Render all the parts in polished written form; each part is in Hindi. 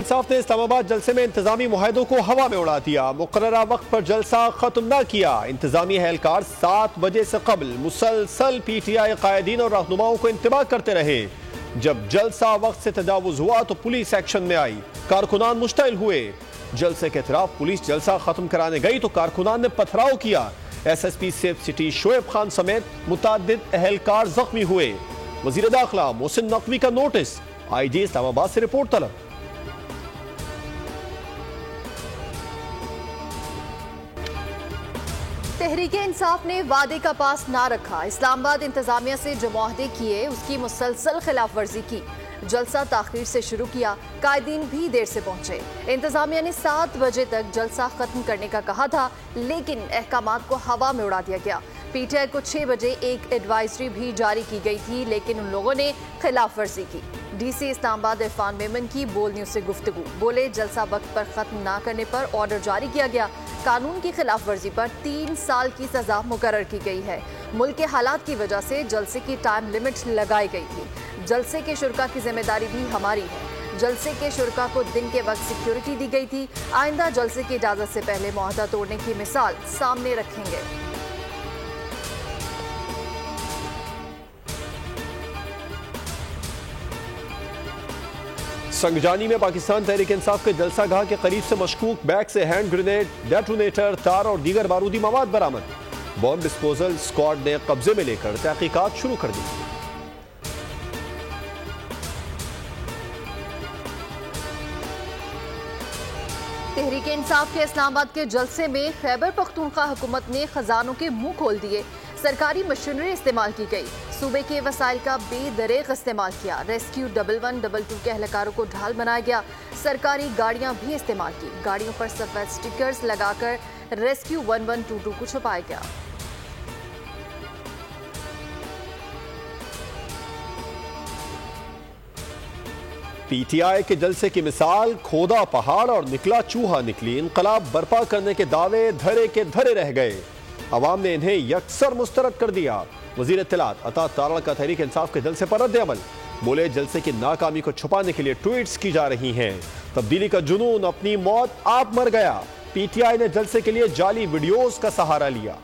इंसाफ ने इस्लामाबाद जलसे में इंतजामी मुआहदों को हवा में उड़ा दिया। मुकर्ररा वक्त पर जलसा खत्म न किया। इंतजामी एहलकार 7 बजे से कबल मुसलसल PTI कायदीन और रहनुमाओं को इंतबाह करते रहे। जब जलसा वक्त से तजावुज हुआ तो पुलिस एक्शन में आई। कारकुनान मुश्तइल हुए। जलसे के खिलाफ पुलिस जलसा खत्म कराने गई तो कारकुनान ने पथराव किया। SSP safe city Shoaib Khan समेत मुतादिद एहलकार जख्मी हुए। वजीर दाखिला मोहसिन नकवी का नोटिस, IG इस्लामाबाद से रिपोर्ट तलब। तहरीके इंसाफ ने वादे का पास ना रखा। इस्लामाबाद इंतजामिया से जो मुआहदे किए उसकी मुसलसल खिलाफ वर्जी की। जलसा ताखीर से शुरू किया, कायदीन भी देर से पहुंचे। इंतजामिया ने 7 बजे तक जलसा खत्म करने का कहा था, लेकिन अहकामात को हवा में उड़ा दिया गया। PTI को 6 बजे एक एडवाइजरी भी जारी की गई थी, लेकिन उन लोगों ने खिलाफ वर्जी की। DC इस्लामाबाद इरफान मेमन की बोल न्यूज से गुफ्तगू। बोले, जलसा वक्त पर खत्म ना करने पर ऑर्डर जारी किया गया। कानून की खिलाफ वर्जी पर 3 साल की सजा मुकर्रर की गई है। मुल्क के हालात की वजह से जलसे की टाइम लिमिट लगाई गई थी। जलसे के शुरका की जिम्मेदारी भी हमारी है। जलसे के शुरका को दिन के वक्त सिक्योरिटी दी गई थी। आइंदा जलसे की इजाजत से पहले मुआहदा तोड़ने की मिसाल सामने रखेंगे। संगजानी में पाकिस्तान तहरीक इंसाफ के जलसा गाह के करीब से मशकूक बैग से हैंड ग्रेनेड, डेटोनेटर, तार और दीगर बारूदी मवाद बरामद। बॉम्ब डिस्पोजल स्क्वाड ने कब्जे में लेकर तहकीकात शुरू कर दी। तहरीक इंसाफ के इस्लामाबाद के जलसे में खैबर पख्तूनख्वा हुकूमत ने खजानों के मुंह खोल दिए। सरकारी मशीनरी इस्तेमाल की गई। सूबे के वसाइल का बेदरेग इस्तेमाल किया। रेस्क्यू 1112 के एहलकारों को ढाल बनाया गया। सरकारी गाड़ियां भी इस्तेमाल की। गाड़ियों पर सफेद स्टिकर्स लगाकर रेस्क्यू 1122 को छुपाया गया। PTI के जलसे की मिसाल खोदा पहाड़ और निकला चूहा निकली। इनकलाब बर्पा करने के दावे धरे के धरे रह गए। अवाम ने इन्हें यकसर मुस्तरद कर दिया। वजीर इत्तलात अता तारड़ का तहरीक इंसाफ के जलसे पर रद्द-ए-अमल। बोले, जलसे की नाकामी को छुपाने के लिए ट्वीट्स की जा रही हैं। तब्दीली का जुनून, अपनी मौत आप मर गया। PTI ने जलसे के लिए जाली वीडियोस का सहारा लिया।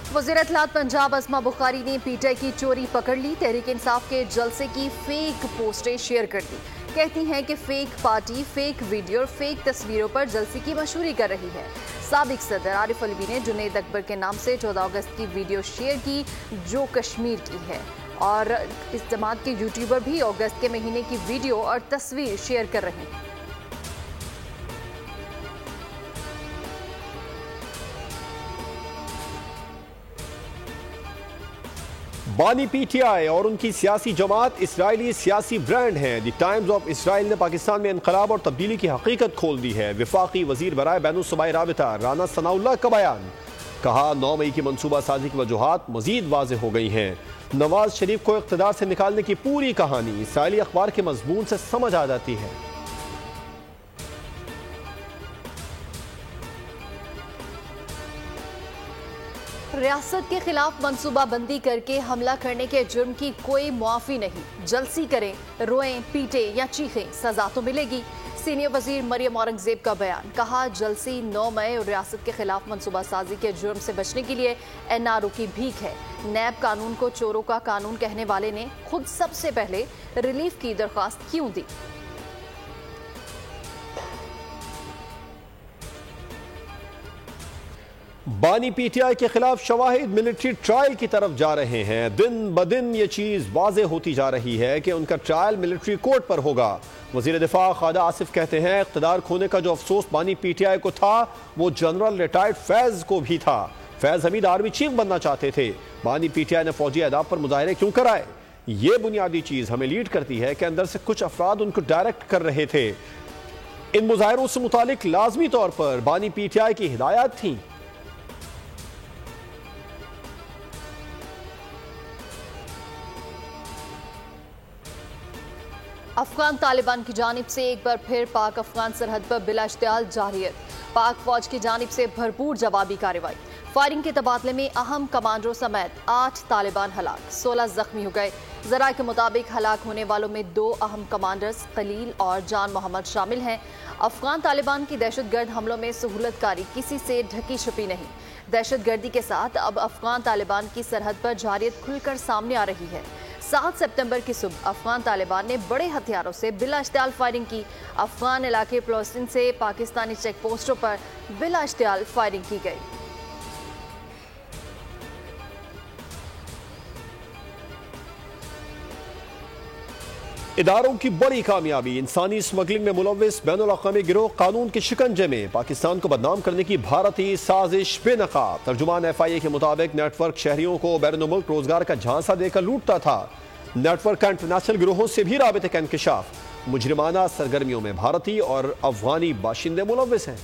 वज़ीर इत्तलात पंजाब अस्मा बुखारी ने PTI की चोरी पकड़ ली। तहरीक इंसाफ के जलसे की फेक पोस्टें शेयर कर दी। कहती हैं कि फेक पार्टी, फेक वीडियो और फेक तस्वीरों पर जलसे की मशहूरी कर रही है। साबिक सदर आरिफ अलवी ने जुनैद अकबर के नाम से 14 अगस्त की वीडियो शेयर की, जो कश्मीर की है। और इस जमात के यूट्यूबर भी अगस्त के महीने की वीडियो और तस्वीर शेयर कर रहे हैं। बानी PTI और उनकी सियासी जमात इसराइली सियासी ब्रांड हैं। द टाइम्स ऑफ इसराइल ने पाकिस्तान में इनकलाब और तब्दीली की हकीकत खोल दी है। विफाकी वजीर बराए बैनुल-सूबाई राबिता राना सनाउल्लाह का बयान। कहा, 9 मई की मनसूबा साजी की वजूहात मजीद वाज़ेह हो गई हैं। नवाज शरीफ को इख्तिदार से निकालने की पूरी कहानी इसराइली अखबार के मजमून से समझ आ जाती है। रियासत के खिलाफ मनसूबाबंदी करके हमला करने के जुर्म की कोई मुआफी नहीं। जलसी करें, रोएं, पीटे या चीखें, सजा तो मिलेगी। सीनियर वजीर मरियम औरंगजेब का बयान। कहा, जलसी 9 मई और रियासत के खिलाफ मनसूबा साजी के जुर्म से बचने के लिए NRO की भीख है। नैब कानून को चोरों का कानून कहने वाले ने खुद सबसे पहले रिलीफ की दरख्वास्त क्यों दी? बानी PTI के खिलाफ शवाहिद मिलिट्री ट्रायल की तरफ जा रहे हैं। दिन ब दिन ये चीज वाज़ेह होती जा रही है कि उनका ट्रायल मिलिट्री कोर्ट पर होगा। वजीर दिफा ख्वाजा आसिफ कहते हैं, इख्तिदार खोने का जो अफसोस बानी PTI को था वो जनरल रिटायर्ड फैज को भी था। फैज हमीद आर्मी चीफ बनना चाहते थे। बानी PTI ने फौजी अहदाफ पर मुजाहरे क्यों कराए? ये बुनियादी चीज हमें लीड करती है कि अंदर से कुछ अफराद उनको डायरेक्ट कर रहे थे। इन मुजाहरों से मुतालिक लाजमी तौर पर बानी PTI की हिदायत थी। अफगान तालिबान की जानिब से एक बार फिर पाक अफगान सरहद पर बिला इश्तियाल जारियत। पाक फौज की जानिब से भरपूर जवाबी कार्रवाई। फायरिंग के तबादले में अहम कमांडरों समेत 8 तालिबान हलाक, 16 जख्मी हो गए। जरा के मुताबिक हलाक होने वालों में 2 अहम कमांडर्स खलील और जान मोहम्मद शामिल हैं। अफगान तालिबान की दहशतगर्द हमलों में सहूलतकारी किसी से ढकी छुपी नहीं। दहशतगर्दी के साथ अब अफगान तालिबान की सरहद पर जारियत खुलकर सामने आ रही है। 7 सितंबर की सुबह अफगान तालिबान ने बड़े हथियारों से बिला इश्तियाल फायरिंग की। अफगान इलाके प्लोसिन से पाकिस्तानी चेक पोस्टों पर बिला इश्तियाल फायरिंग की गई। इदारों की बड़ी कामयाबी, इंसानी स्मगलिंग में मुलव्विस बैनुल-अक़वामी गिरोह कानून के शिकंजे में, पाकिस्तान को बदनाम करने की भारतीय साजिश बेनकाब। तर्जुमान FIA के मुताबिक नेटवर्क शहरियों को बैरून मुल्क रोजगार का झांसा देकर लूटता था। नेटवर्क का इंटरनेशनल गिरोहों से भी राबिते का इंकशाफ। मुजरिमाना सरगर्मियों में भारतीय और अफगानी बाशिंदे मुलव्विस हैं।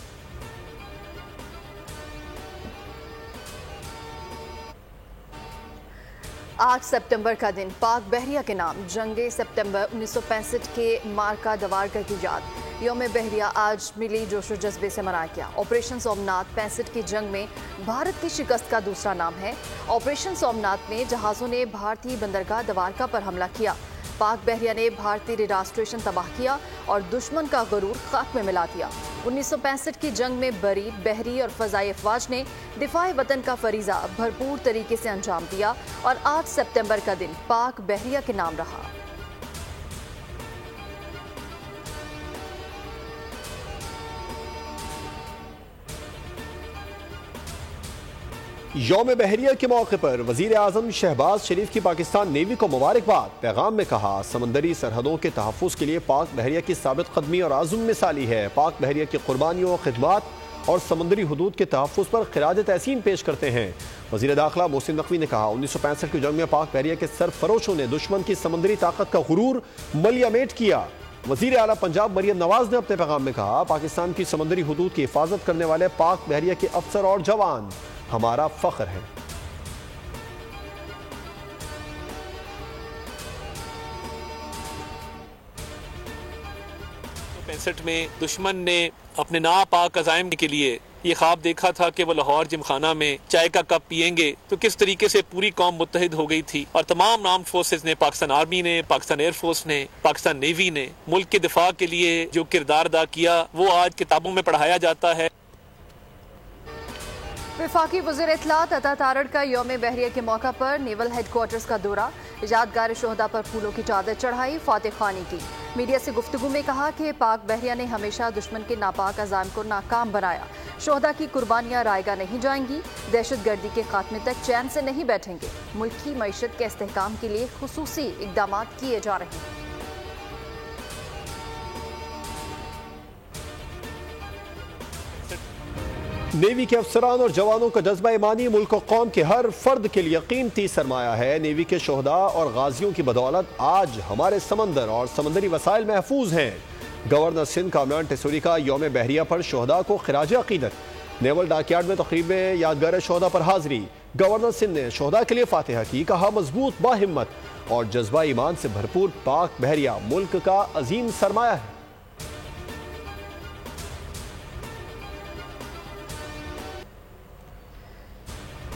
8 सितंबर का दिन पाक बहरिया के नाम जंगे सितंबर 1965 के मार्का दवारकर की याद। यौम बहरिया आज मिली जोशो जज्बे से मनाया गया। ऑपरेशन सोमनाथ 65 की जंग में भारत की शिकस्त का दूसरा नाम है। ऑपरेशन सोमनाथ में जहाज़ों ने भारतीय बंदरगाह दवारका पर हमला किया। पाक बहरिया ने भारतीय रिडास्ट्रेशन तबाह किया और दुश्मन का गरूर खाक में मिला दिया। 1965 की जंग में बरी, बहरी और फ़ज़ाई अफ़वाज ने दिफ़ाए वतन का फरीज़ा भरपूर तरीके से अंजाम दिया और 8 सितंबर का दिन पाक बहरिया के नाम रहा। यौम बहरिया के मौके पर वज़ीर आज़म शहबाज शरीफ की पाकिस्तान नेवी को मुबारकबाद। पैगाम में कहा, समंदरी सरहदों के तहफ़्फ़ुज़ के लिए पाक बहरिया की साबित कदमी और आज़म मिसाली है। पाक बहरिया की कुर्बानियों, खिदमात और समंदरी हुदूद के तहफ़्फ़ुज़ पर ख़िराज तहसीन पेश करते हैं। वज़ीर दाखिला मोहसिन नकवी ने कहा, 1965 की जंग में पाक बहरिया के सरफरोशों ने दुश्मन की समंदरी ताकत का गुरूर मलियामेट किया। वज़ीर आला पंजाब मरियम नवाज ने अपने पैगाम में कहा, पाकिस्तान की समंदरी हुदूद की हिफाजत करने वाले पाक बहरिया के अफसर और जवान हमारा फख्र है। 65 में दुश्मन ने अपने नापाक अज़ाइम के लिए ये ख्वाब देखा था कि वो लाहौर जिमखाना में चाय का कप पियेंगे, तो किस तरीके से पूरी कौम मुत्तहिद हो गई थी और तमाम आर्म्ड फोर्सेस ने, पाकिस्तान आर्मी ने, पाकिस्तान एयरफोर्स ने, पाकिस्तान नेवी ने मुल्क के दिफा के लिए जो किरदार अदा किया वो आज किताबों में पढ़ाया जाता है। वफाकी वज़ीर इत्तलात अता तारड़ का यौम बहरिया के मौका पर नेवल हेडक्वार्टर्स का दौरा, यादगार शोहदा पर फूलों की चादर चढ़ाई, फातिह खानी की। मीडिया से गुफ्तगू में कहा कि पाक बहरिया ने हमेशा दुश्मन के नापाक अज़ाइम को नाकाम बनाया। शोहदा की कुर्बानियाँ रायगा नहीं जाएंगी, दहशतगर्दी के खात्मे तक चैन से नहीं बैठेंगे। मुल्क की मईशत के इस्तेहकाम के लिए खुसूसी इक़दाम किए जा रहे हैं। नेवी के अफसरान और जवानों का जज्बा ईमानी मुल्क और कौम के हर फर्द के लिए कीमती सरमाया है। नेवी के शोहदा और गाजियों की बदौलत आज हमारे समंदर और समंदरी वसाइल महफूज हैं। गवर्नर सिंध कामरान टेसूरी का यौम बहरिया पर शोहदा को खिराज अकीदत। नेवल डॉकयार्ड में तकरीब में यादगार शोहदा पर हाजिरी। गवर्नर सिंध ने शोहदा के लिए फातिहा की, कहा मजबूत, बाहिम्मत और जज्बा ईमान से भरपूर पाक बहरिया मुल्क का अजीम सरमाया है।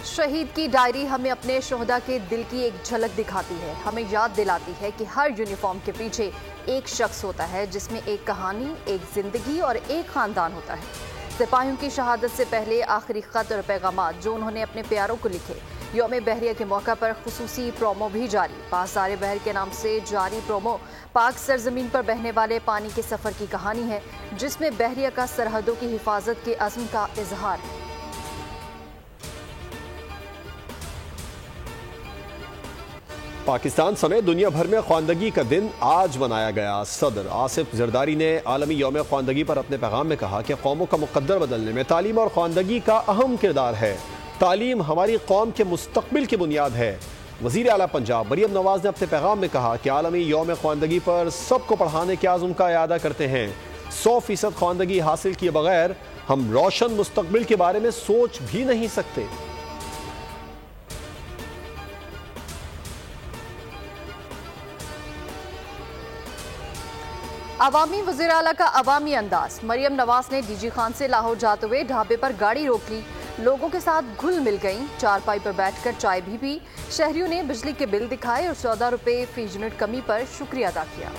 शहीद की डायरी हमें अपने शोहदा के दिल की एक झलक दिखाती है, हमें याद दिलाती है कि हर यूनिफॉर्म के पीछे एक शख्स होता है जिसमें एक कहानी, एक जिंदगी और एक खानदान होता है। सिपाहियों की शहादत से पहले आखिरी खत और पैगामात जो उन्होंने अपने प्यारों को लिखे। यौम बहरिया के मौका पर खुसूसी प्रोमो भी जारी। पासारे बहर के नाम से जारी प्रोमो पाक सरजमीन पर बहने वाले पानी के सफर की कहानी है, जिसमें बहरिया का सरहदों की हिफाजत के अज़्म का इजहार है। पाकिस्तान समेत दुनिया भर में ख्वानदगी का दिन आज मनाया गया। सदर आसिफ जरदारी ने आलमी यौम ख्वानदगी पर अपने पैगाम में कहा कि कौमों का मुकद्दर बदलने में तालीम और ख्वानदगी का अहम किरदार है। तालीम हमारी कौम के मुस्तकबिल की बुनियाद है। वज़ीर आला पंजाब मरियम नवाज ने अपने पैगाम में कहा कि आलमी यौम ख्वानदगी पर सबको पढ़ाने के आज़म का इरादा करते हैं। 100% ख्वानदगी हासिल किए बगैर हम रोशन मुस्तकबिल के बारे में सोच भी नहीं सकते। अवामी वज़ीर आला का अवामी अंदाज। मरियम नवाज ने डीजी खान से लाहौर जाते हुए ढाबे पर गाड़ी रोक ली, लोगों के साथ घुल मिल गईं, चारपाई पर बैठकर चाय भी पी। शहरियों ने बिजली के बिल दिखाए और 14 रुपए फी यूनिट कमी पर शुक्रिया अदा किया।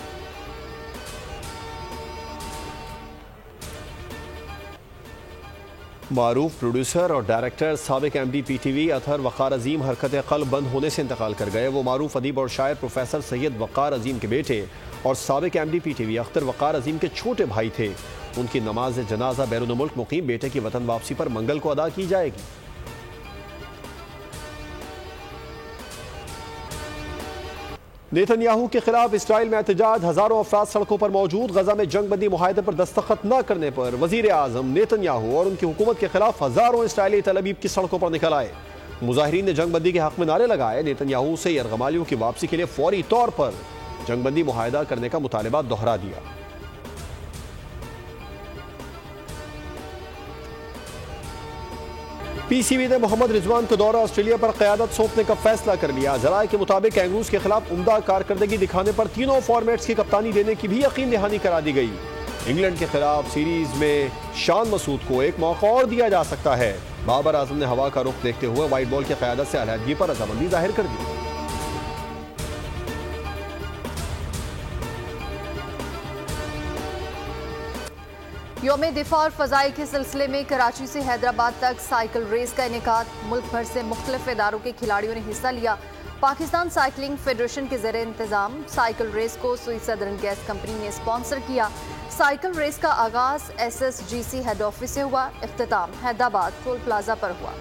मारूफ प्रोड्यूसर और डायरेक्टर साबिक MD PTV अतहर वक़ार अजीम हरकत क़ल्ब बंद होने से इंतकाल कर गए। वो मारूफ अदीब और शायर प्रोफेसर सैयद वक़ार अजीम के बेटे और साबिक MD PTV अख्तर वक़ार अजीम के छोटे भाई थे। उनकी नमाज जनाजा बैरून मुल्क मुकीम बेटे की वतन वापसी पर मंगल को अदा की जाएगी। नेतन्याहू के खिलाफ इसराइल में एहतजाज, हजारों अफराद सड़कों पर मौजूद। गजा में जंगबंदी मुआहदे पर दस्तखत न करने पर वजीर आजम नेतन्याहू और उनकी हुकूमत के खिलाफ हजारों इसराइली तल अबीब की सड़कों पर निकल आए। मुजाहिरीन ने जंगबंदी के हक में नारे लगाए। नेतन्याहू से यरगमालियों की वापसी के लिए फौरी तौर पर जंगबंदी मुआहदा करने का मुतालबा दोहरा दिया। PCB ने मोहम्मद रिजवान को दौरा ऑस्ट्रेलिया पर क़यादत सौंपने का फैसला कर लिया। ज़राए के मुताबिक कैंगरूज के खिलाफ उम्दा कारकर्दगी दिखाने पर तीनों फॉर्मेट्स की कप्तानी देने की भी यकीन दहानी करा दी गई। इंग्लैंड के खिलाफ सीरीज में शान मसूद को एक मौका और दिया जा सकता है। बाबर आजम ने हवा का रुख देखते हुए व्हाइट बॉल की क़यादत से अलहदगी पर रजामंदी जाहिर कर दी। यौम दिफा और फ़ज़ाई के सिलसिले में कराची से हैदराबाद तक साइकिल रेस का इनेकाद। मुल्क भर से मुख्तलिफ इदारों के खिलाड़ियों ने हिस्सा लिया। पाकिस्तान साइकिलिंग फेडरेशन के ज़रिए इंतज़ाम साइकिल रेस को सुई सदर्न गैस कंपनी ने स्पॉन्सर किया। साइकिल रेस का आगाज़ SSGC हेड ऑफिस से हुआ, इख्तिताम हैदराबाद टोल प्लाजा पर हुआ।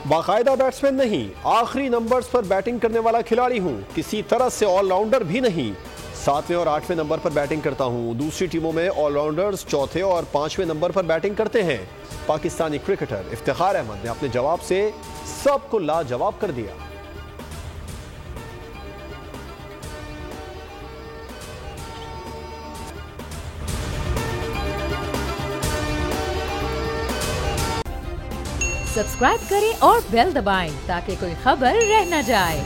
बाकायदा बैट्समैन नहीं, आखिरी नंबर्स पर बैटिंग करने वाला खिलाड़ी हूं, किसी तरह से ऑलराउंडर भी नहीं। 7वें और 8वें नंबर पर बैटिंग करता हूं। दूसरी टीमों में ऑलराउंडर्स 4थे और 5वें नंबर पर बैटिंग करते हैं। पाकिस्तानी क्रिकेटर इफ्तिखार अहमद ने अपने जवाब से सबको लाजवाब कर दिया। सब्सक्राइब करें और बेल दबाएं ताकि कोई खबर रह न जाए।